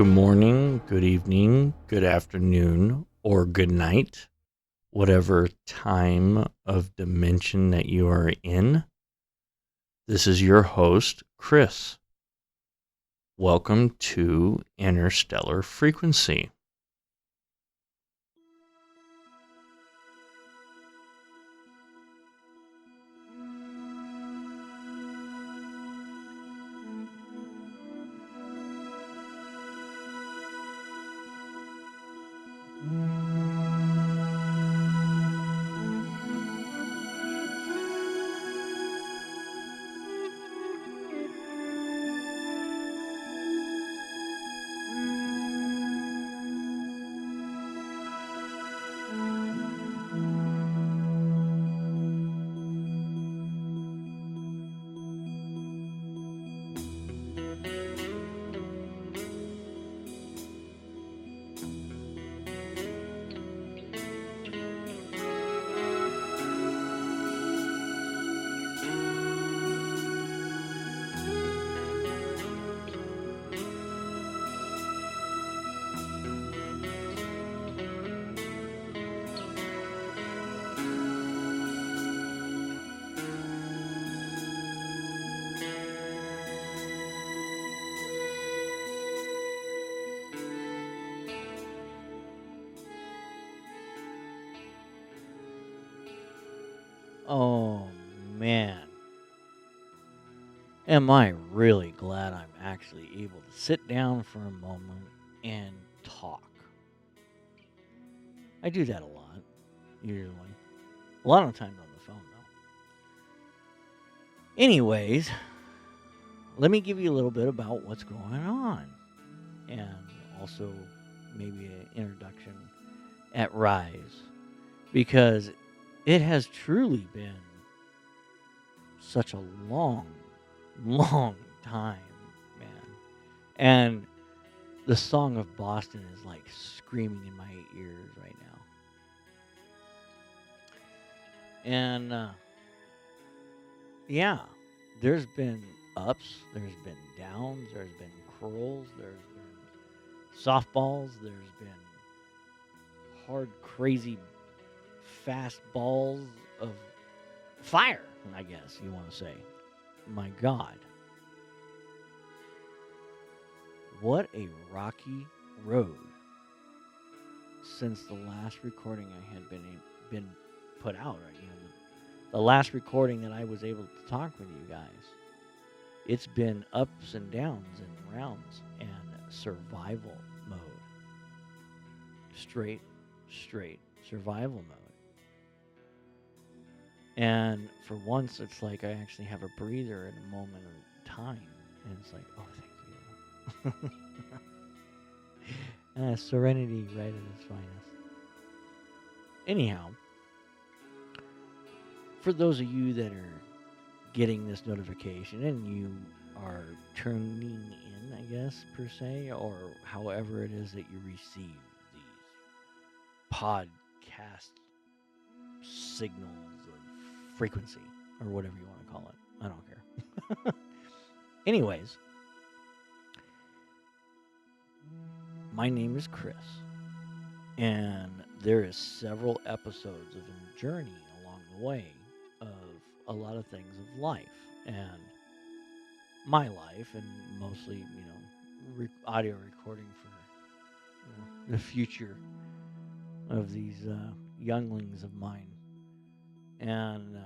Good morning, good evening, good afternoon, or good night, whatever time of dimension that you are in. This is your host, Chris. Welcome to Interstellar Frequency. Oh man, am I really glad I'm actually able to sit down for a moment and talk. I do that a lot, usually. A lot of times on the phone, though. Anyways, let me give you a little bit about what's going on and also maybe an introduction at Rise because it has truly been such a long time, man. And the song of Boston is like screaming in my ears right now. And yeah, there's been ups, there's been downs, there's been curls, there's been softballs, there's been hard, crazy, fast balls of fire, I guess you want to say. My God. What a rocky road since the last recording I had been put out. Right, the last recording that I was able to talk with you guys. It's been ups and downs and rounds and survival mode. Straight survival mode. And for once, it's like I actually have a breather in a moment of time, and it's like, oh, thank you. Serenity right at its finest. Anyhow, for those of you that are getting this notification and you are tuning in, I guess, per se, or however it is that you receive these podcast signals of frequency or whatever you want to call it. I don't care. Anyways, my name is Chris, and there is several episodes of a journey along the way of a lot of things of life and my life, and mostly, audio recording for the future of these younglings of mine. And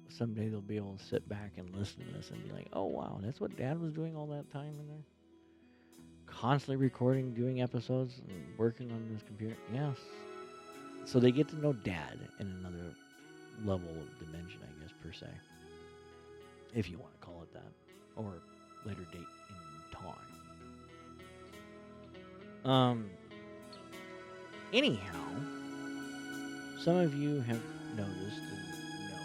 someday they'll be able to sit back and listen to this and be like, oh, wow, that's what Dad was doing all that time in there? Constantly recording, doing episodes, and working on this computer. Yes. So they get to know Dad in another level of dimension, I guess, per se. If you want to call it that. Or later date in time. Anyhow, some of you have noticed and known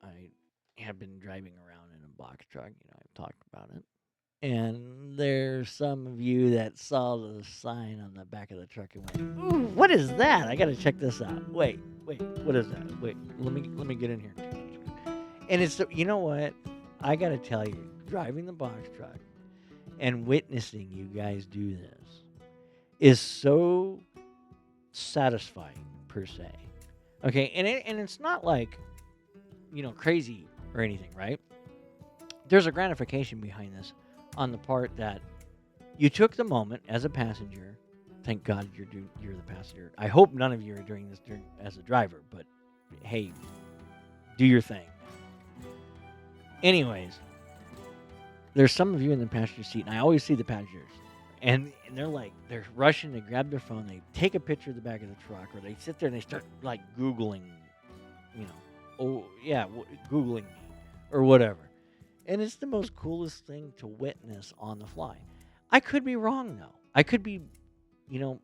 I have been driving around in a box truck. I've talked about it. And there's some of you that saw the sign on the back of the truck and went, "Ooh, what is that? I gotta check this out. Wait, what is that? Wait, let me get in here." And it's you know what? I gotta tell you, driving the box truck and witnessing you guys do this is so satisfying per se. Okay, and it's not like crazy or anything, right? There's a gratification behind this on the part that you took the moment as a passenger. Thank God you're the passenger. I hope none of you are doing this as a driver, but hey, do your thing. Anyways, there's some of you in the passenger seat, and I always see the passengers, and they're rushing to grab their phone. They take a picture of the back of the truck, or they sit there and they start like googling, you know, oh yeah, googling me or whatever. And it's the most coolest thing to witness on the fly. I could be wrong though. I could be, you know,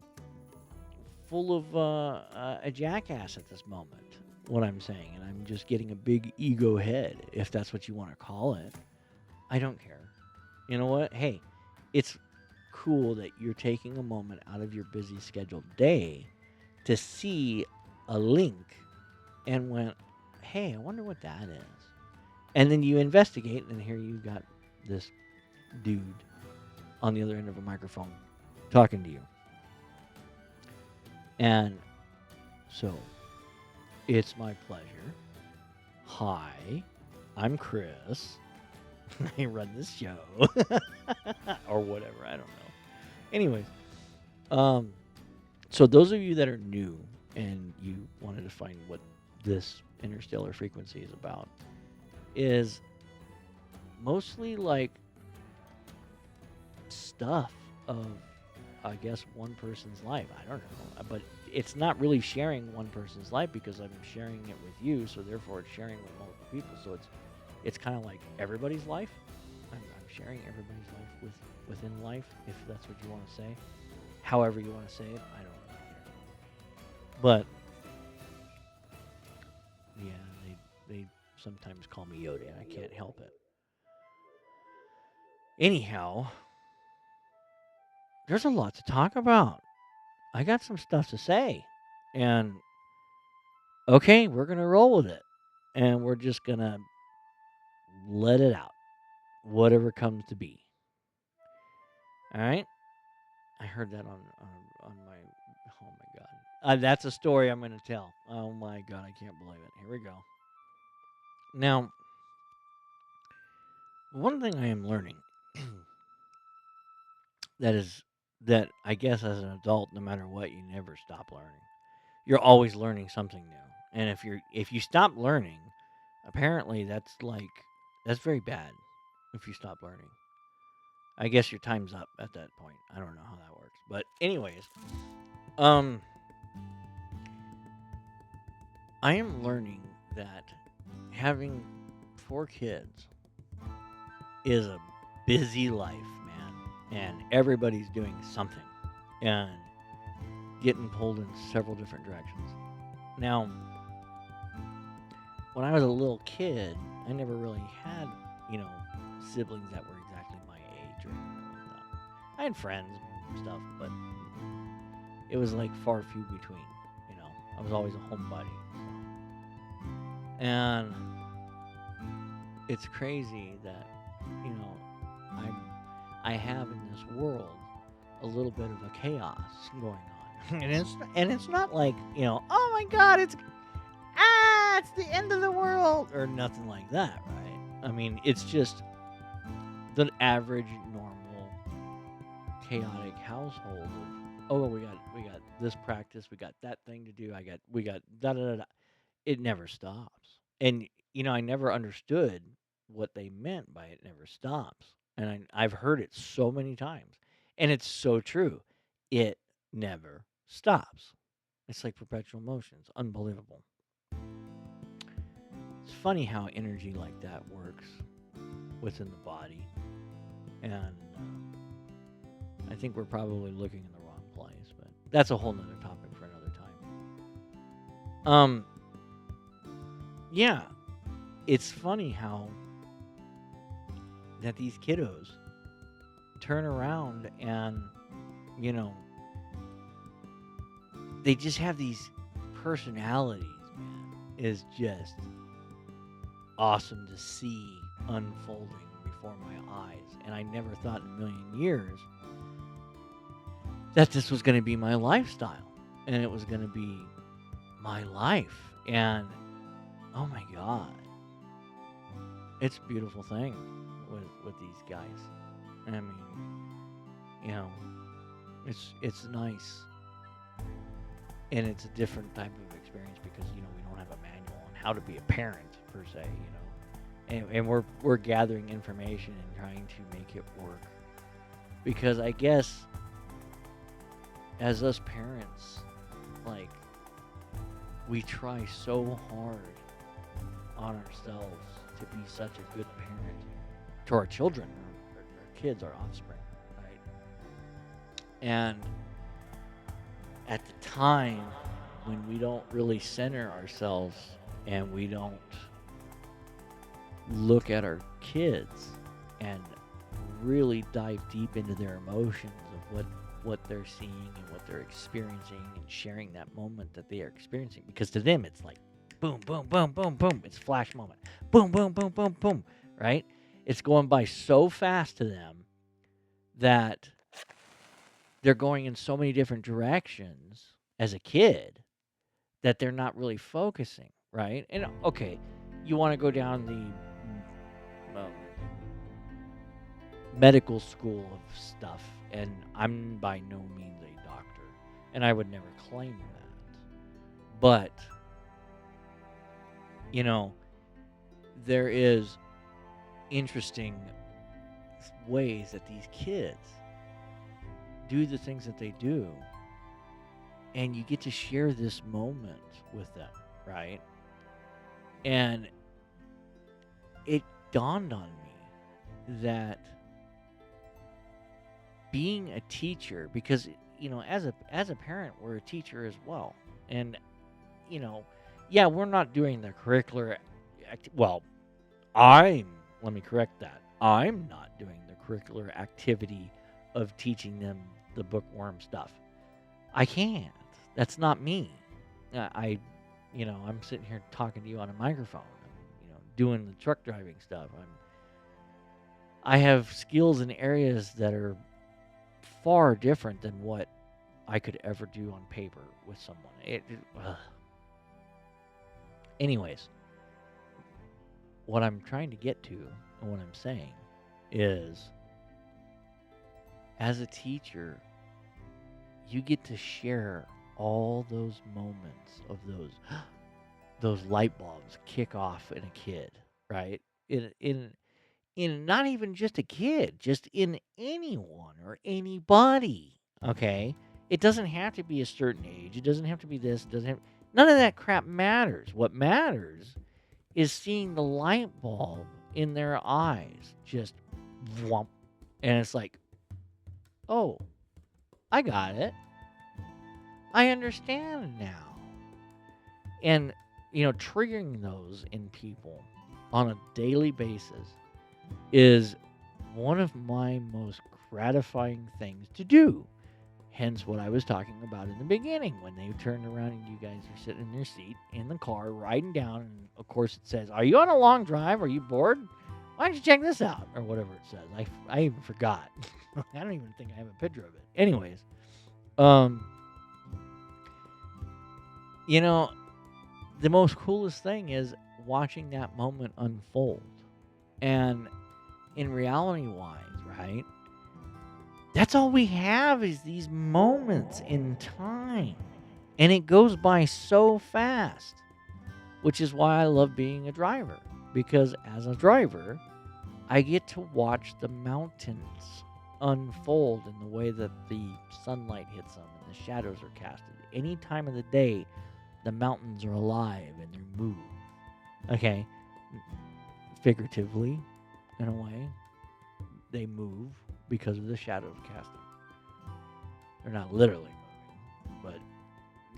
full of a jackass at this moment. What I'm saying, and I'm just getting a big ego head, if that's what you want to call it. I don't care. You know what? Hey, it's cool that you're taking a moment out of your busy scheduled day to see a link and went, hey, I wonder what that is. And then you investigate, and here you got this dude on the other end of a microphone talking to you. And so, it's my pleasure. Hi, I'm Chris. I run this show. Or whatever, I don't know. Anyways, so those of you that are new and you wanted to find what this interstellar frequency is about, is mostly like stuff of, I guess, one person's life. I don't know, but it's not really sharing one person's life because I'm sharing it with you, so therefore it's sharing with multiple people. So it's kind of like everybody's life. I'm sharing everybody's life within life, if that's what you want to say. However you want to say it, I don't really care. But yeah, they sometimes call me Yoda, and I can't help it. Anyhow, there's a lot to talk about. I got some stuff to say. And okay, we're going to roll with it. And we're just going to let it out, whatever comes to be. All right? I heard that on my, oh my God. That's a story I'm going to tell. Oh my God, I can't believe it. Here we go. Now, one thing I am learning that I guess as an adult, no matter what, you never stop learning. You're always learning something new. And if you stop learning, apparently that's very bad if you stop learning. I guess your time's up at that point. I don't know how that works. But anyways, um I am learning that having 4 kids is a busy life, man. And everybody's doing something and getting pulled in several different directions. Now, when I was a little kid, I never really had, siblings that were exactly my age or anything like that. I had friends and stuff, but it was like far few between. I was always a homebody. So. And it's crazy that, you know, I have in this world a little bit of a chaos going on. And it's not like, oh my God, it's the end of the world or nothing like that, right? I mean, it's just the average normal chaotic household of, oh, we got this practice, we got that thing to do, we got da da da da. It never stops. And I never understood what they meant by it never stops. And I've heard it so many times. And it's so true. It never stops. It's like perpetual motion. It's unbelievable. It's funny how energy like that works within the body. And I think we're probably looking in the wrong place, but that's a whole nother topic for another time. Yeah, it's funny how that these kiddos turn around and, you know, they just have these personalities, man, is just awesome to see unfolding before my eyes. And I never thought in a million years that this was going to be my lifestyle and it was going to be my life. And oh my God, it's a beautiful thing with these guys. I mean, you know, it's nice. And it's a different type of experience because, you know, we don't have a manual on how to be a parent per se, you know. And we're gathering information and trying to make it work. Because I guess as us parents, like, we try so hard on ourselves to be such a good parent to our children, our kids, our offspring, right? And at the time when we don't really center ourselves and we don't look at our kids and really dive deep into their emotions of what they're seeing and what they're experiencing and sharing that moment that they are experiencing, because to them it's like boom, boom, boom, boom, boom, it's flash moment, boom, boom, boom, boom, boom, right? It's going by so fast to them that they're going in so many different directions as a kid that they're not really focusing, right? And okay, you want to go down the medical school of stuff, and I'm by no means a doctor, and I would never claim that. But, you know, there is interesting ways that these kids do the things that they do, and you get to share this moment with them, right? And it dawned on me that being a teacher, because, you know, as a parent, we're a teacher as well. And, you know, yeah, we're not doing the curricular well, let me correct that. I'm not doing the curricular activity of teaching them the bookworm stuff. I can't. That's not me. You know, I'm sitting here talking to you on a microphone. I'm, you know, doing the truck driving stuff. I have skills in areas that are far different than what I could ever do on paper with someone. Anyways, what I'm trying to get to and what I'm saying is, as a teacher, you get to share all those moments of those light bulbs kick off in a kid, right? In not even just a kid, just in anyone or anybody. Okay, it doesn't have to be a certain age. It doesn't have to be this. It doesn't have. None of that crap matters. What matters is seeing the light bulb in their eyes just whomp, and it's like, oh, I got it. I understand now. And, you know, triggering those in people on a daily basis is one of my most gratifying things to do. Hence what I was talking about in the beginning, when they turned around and you guys are sitting in your seat in the car riding down, and of course it says, "Are you on a long drive? Are you bored? Why don't you check this out?" Or whatever it says. I even forgot. I don't even think I have a picture of it. Anyways, you know, the most coolest thing is watching that moment unfold. And in reality wise, right? That's all we have is these moments in time. And it goes by so fast, which is why I love being a driver. Because as a driver, I get to watch the mountains unfold in the way that the sunlight hits them and the shadows are casted. Any time of the day, the mountains are alive and they move. Okay? Figuratively, in a way, they move because of the shadows casting. They're not literally moving, but,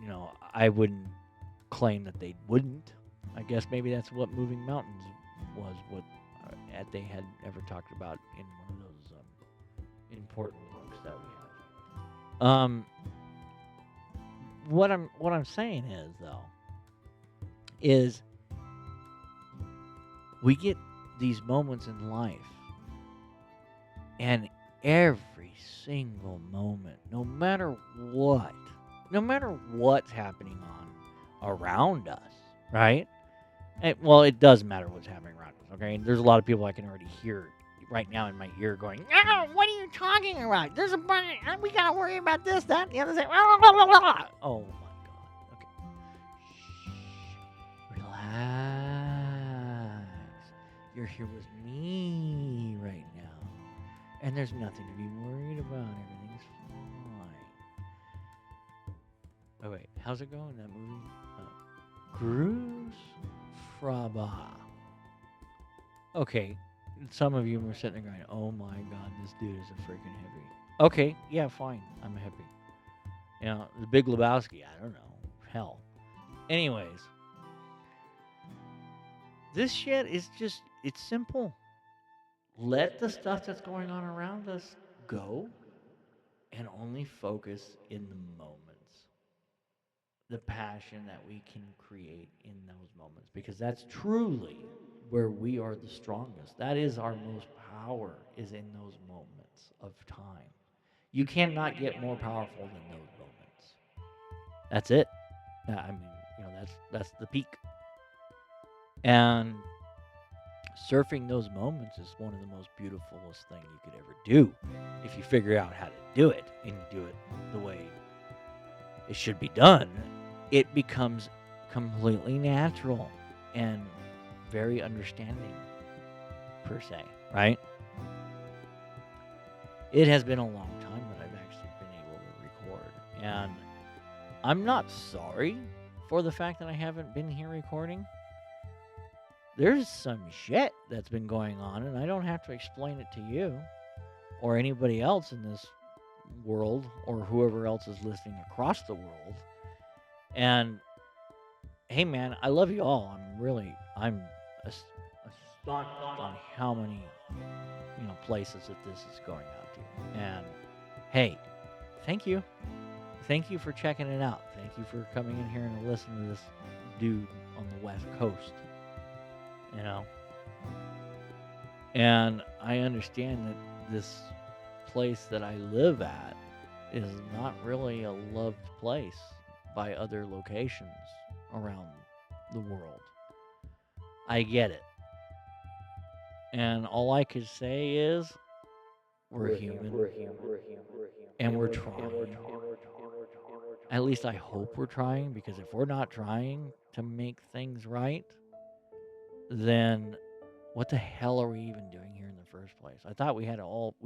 you know, I wouldn't claim that they wouldn't. I guess maybe that's what moving mountains was, what they had ever talked about in one of those important books that we have. What I'm saying is though is we get these moments in life, and every single moment, no matter what's happening on around us, right? Well, it does matter what's happening around us, okay? There's a lot of people I can already hear right now in my ear going, "Oh, what are you talking about? There's a bunch. We gotta worry about this, that, and the other thing." Oh my god. Okay. Shh. Relax. You're here with me right now, and there's nothing to be worried about. Everything's fine. Oh wait, how's it going in that movie? Bruce Fraba. Okay, some of you were sitting there going, "Oh my god, this dude is a freaking hippie." Okay, yeah, fine, I'm a hippie. You know, the Big Lebowski. I don't know. Hell. Anyways, this shit is it's simple. Let the stuff that's going on around us go and only focus in the moments. The passion that we can create in those moments, because that's truly where we are the strongest. That is our most power, is in those moments of time. You cannot get more powerful than those moments. That's it. I mean, that's the peak. And surfing those moments is one of the most beautifulest thing you could ever do if you figure out how to do it and you do it the way it should be done. It becomes completely natural and very understanding, per se, right? It has been a long time that I've actually been able to record, and I'm not sorry for the fact that I haven't been here recording. There's some shit that's been going on, and I don't have to explain it to you or anybody else in this world or whoever else is listening across the world. And hey, man, I love you all. I'm astonished on how many, places that this is going out to. And hey, thank you. Thank you for checking it out. Thank you for coming in here and listening to this dude on the West Coast. You know? And I understand that this place that I live at is not really a loved place by other locations around the world. I get it. And all I could say is we're human. And we're trying. At least I hope we're trying, because if we're not trying to make things right, then what the hell are we even doing here in the first place? I thought we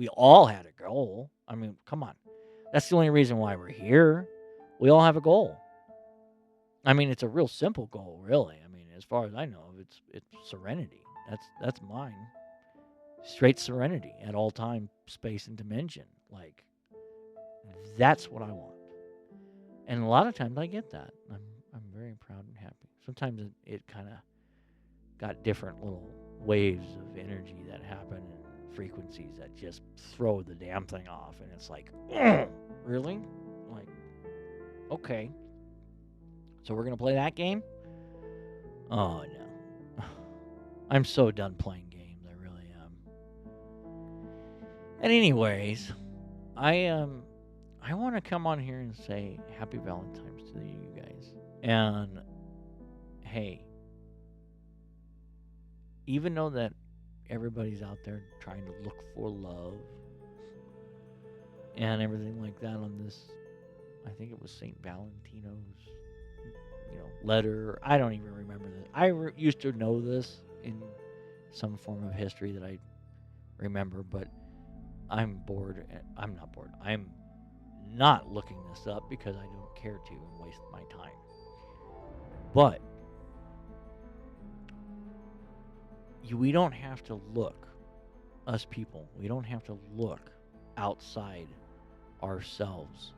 all had a goal. I mean, come on. That's the only reason why we're here. We all have a goal. I mean, it's a real simple goal, really. I mean, as far as I know, it's serenity. That's mine. Straight serenity at all time, space, and dimension. Like, that's what I want. And a lot of times I get that. I'm very proud and happy. Sometimes it kind of got different little waves of energy that happen and frequencies that just throw the damn thing off. And it's like, really? Like, okay. So we're going to play that game? Oh, no. I'm so done playing games. I really am. And anyways, I want to come on here and say happy Valentine's to you guys. And hey, even though that everybody's out there trying to look for love and everything like that on this, I think it was St. Valentino's, letter. I don't even remember this. I used to know this in some form of history that I remember, but I'm bored. I'm not bored. I'm not looking this up because I don't care to and waste my time. But we don't have to look, us people, we don't have to look outside ourselves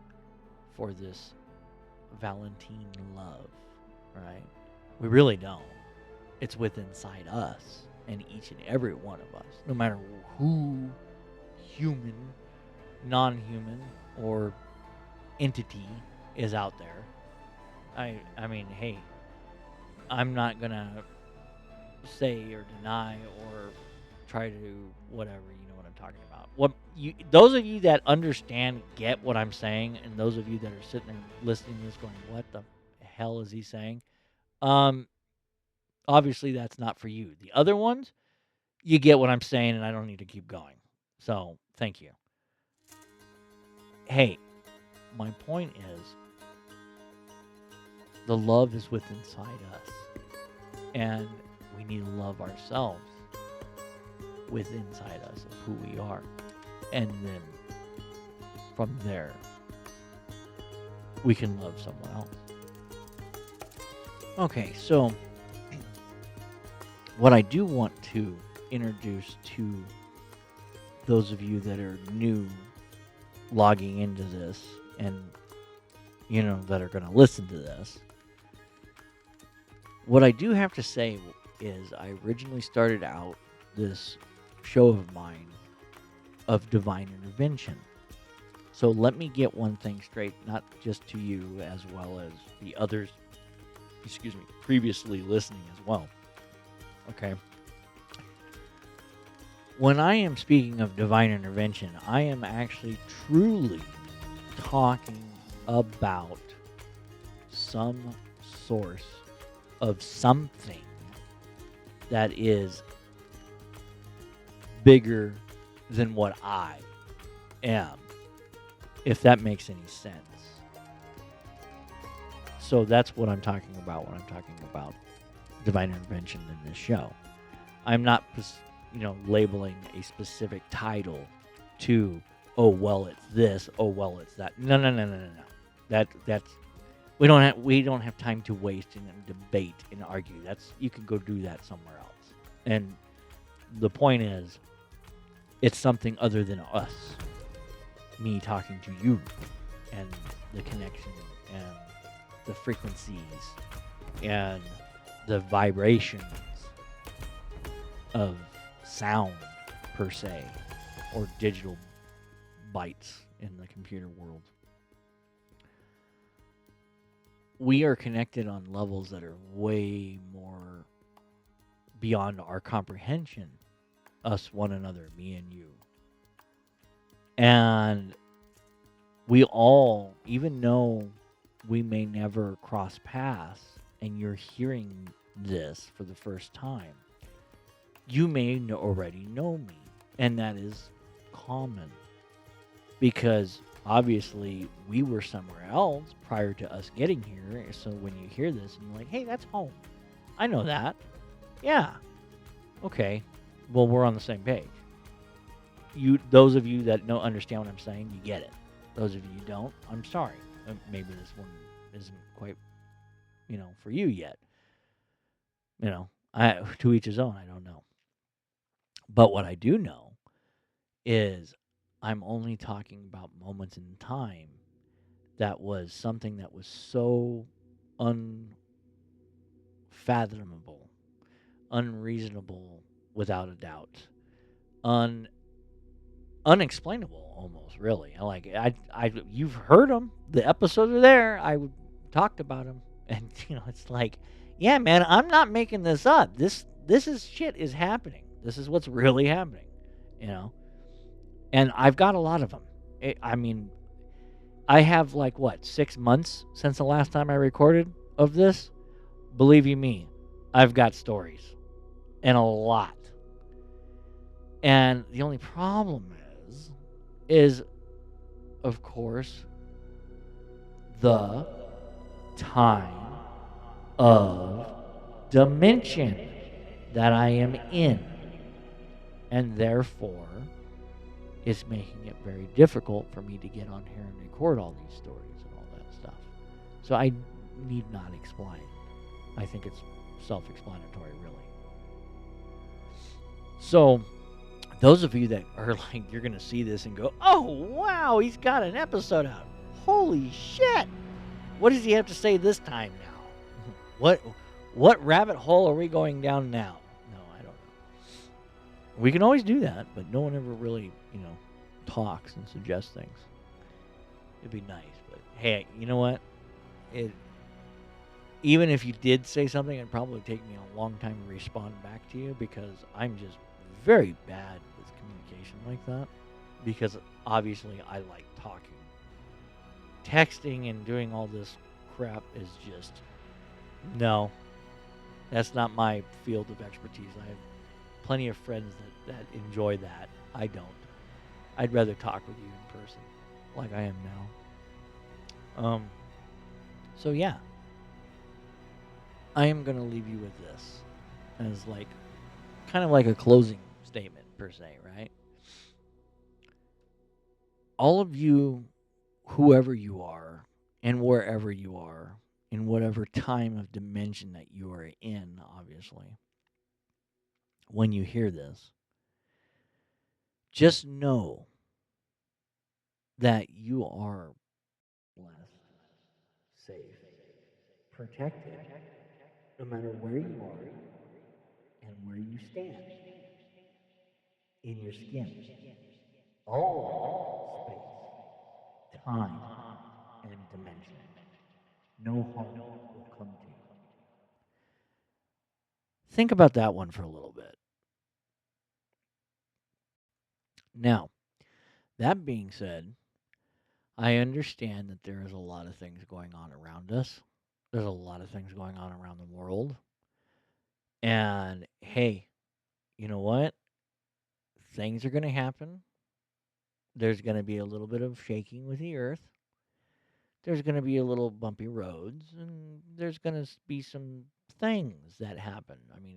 for this Valentine love, right? We really don't. It's within inside us and each and every one of us, no matter who human non-human or entity is out there. I mean, hey, I'm not gonna say or deny or try to do whatever. You know what I'm talking about. What you, those of you that understand, get what I'm saying, and those of you that are sitting there listening to this, going, "What the hell is he saying?" Um, Obviously that's not for you. The other ones, you get what I'm saying, and I don't need to keep going. So thank you. Hey, my point is, the love is within inside us, and we need to love ourselves within inside us of who we are, and then from there we can love someone else. Okay, so what I do want to introduce to those of you that are new logging into this, and that are going to listen to this, what I do have to say is I originally started out this show of mine of divine intervention. So let me get one thing straight, not just to you, as well as the others, previously listening as well. Okay. When I am speaking of divine intervention, I am actually truly talking about some source of something that is bigger than what I am, if that makes any sense. So that's what I'm talking about when I'm talking about divine intervention in this show. I'm not, labeling a specific title to, oh well, it's this, oh well, it's that. No. That's we don't have time to waste and debate and argue. You can go do that somewhere else. And the point is, it's something other than us. Me talking to you, and the connection, and the frequencies, and the vibrations of sound, per se, or digital bytes in the computer world. We are connected on levels that are way more beyond our comprehension, us, one another, me and you. And we all, even though we may never cross paths, and you're hearing this for the first time, you may already know me, and that is common, because obviously we were somewhere else prior to us getting here. So when you hear this and you're like, hey, that's home, I know that. Yeah. Okay. Well, we're on the same page. Those of you that don't understand what I'm saying, you get it. Those of you who don't, I'm sorry. Maybe this one isn't quite, for you yet. To each his own, I don't know. But what I do know is I'm only talking about moments in time that was something that was so unfathomable, unreasonable, without a doubt, unexplainable, almost, really. You've heard them. The episodes are there. I talked about them, and it's like, yeah, man, I'm not making this up. This is shit is happening. This is what's really happening, And I've got a lot of them. I have 6 months since the last time I recorded of this. Believe you me, I've got stories, and a lot. And the only problem is, of course, the time of dimension that I am in. And therefore, it's making it very difficult for me to get on here and record all these stories and all that stuff. So I need not explain. I think it's self-explanatory, really. So those of you that are you're going to see this and go, oh, wow, he's got an episode out. Holy shit. What does he have to say this time now? What rabbit hole are we going down now? No, I don't know. We can always do that, but no one ever really, talks and suggests things. It'd be nice, but hey, you know what? It Even if you did say something, it'd probably take me a long time to respond back to you because I'm just very bad with communication like that. Because obviously I like talking. Texting and doing all this crap is just no. That's not my field of expertise. I have plenty of friends that enjoy that. I don't. I'd rather talk with you in person, like I am now. So yeah, I am gonna leave you with this as like kind of like a closing statement per se, right? All of you, whoever you are, and wherever you are, in whatever time of dimension that you are in, obviously, when you hear this, just know that you are blessed, safe, protected, no matter where you are and where you stand in your skin. All space, time, and dimension. No harm will come to you. Think about that one for a little bit. Now, that being said, I understand that there is a lot of things going on around us. There's a lot of things going on around the world. And hey, you know what? Things are going to happen. There's going to be a little bit of shaking with the earth. There's going to be a little bumpy roads. And there's going to be some things that happen. I mean,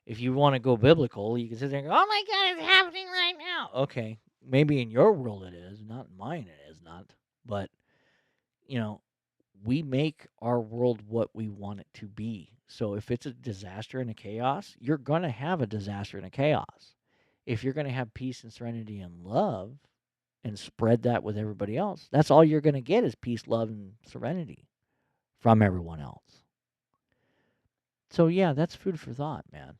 if you want to go biblical, you can sit there and go, oh my God, it's happening right now. Okay. Maybe in your world it is. Not in mine, it is not. But, you know, we make our world what we want it to be. So if it's a disaster and a chaos, you're going to have a disaster and a chaos. If you're going to have peace and serenity and love and spread that with everybody else, that's all you're going to get is peace, love, and serenity from everyone else. So, yeah, that's food for thought, man.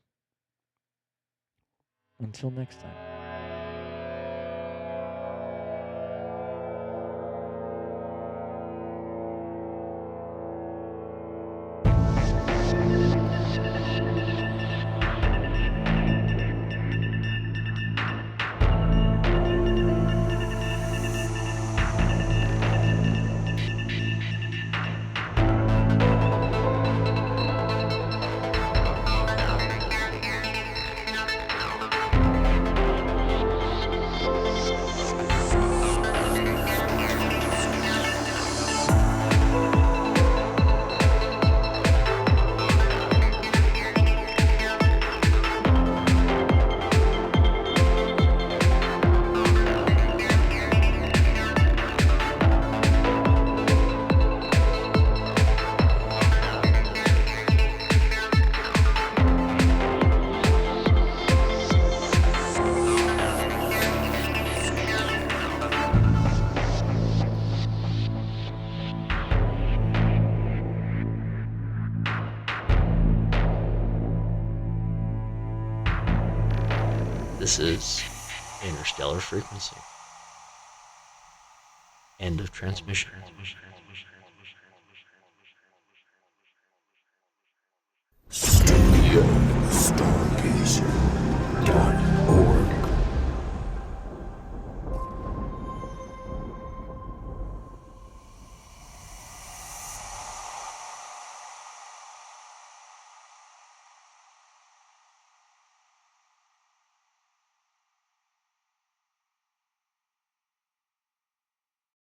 Until next time. This is Interstellar Frequency. End of transmission.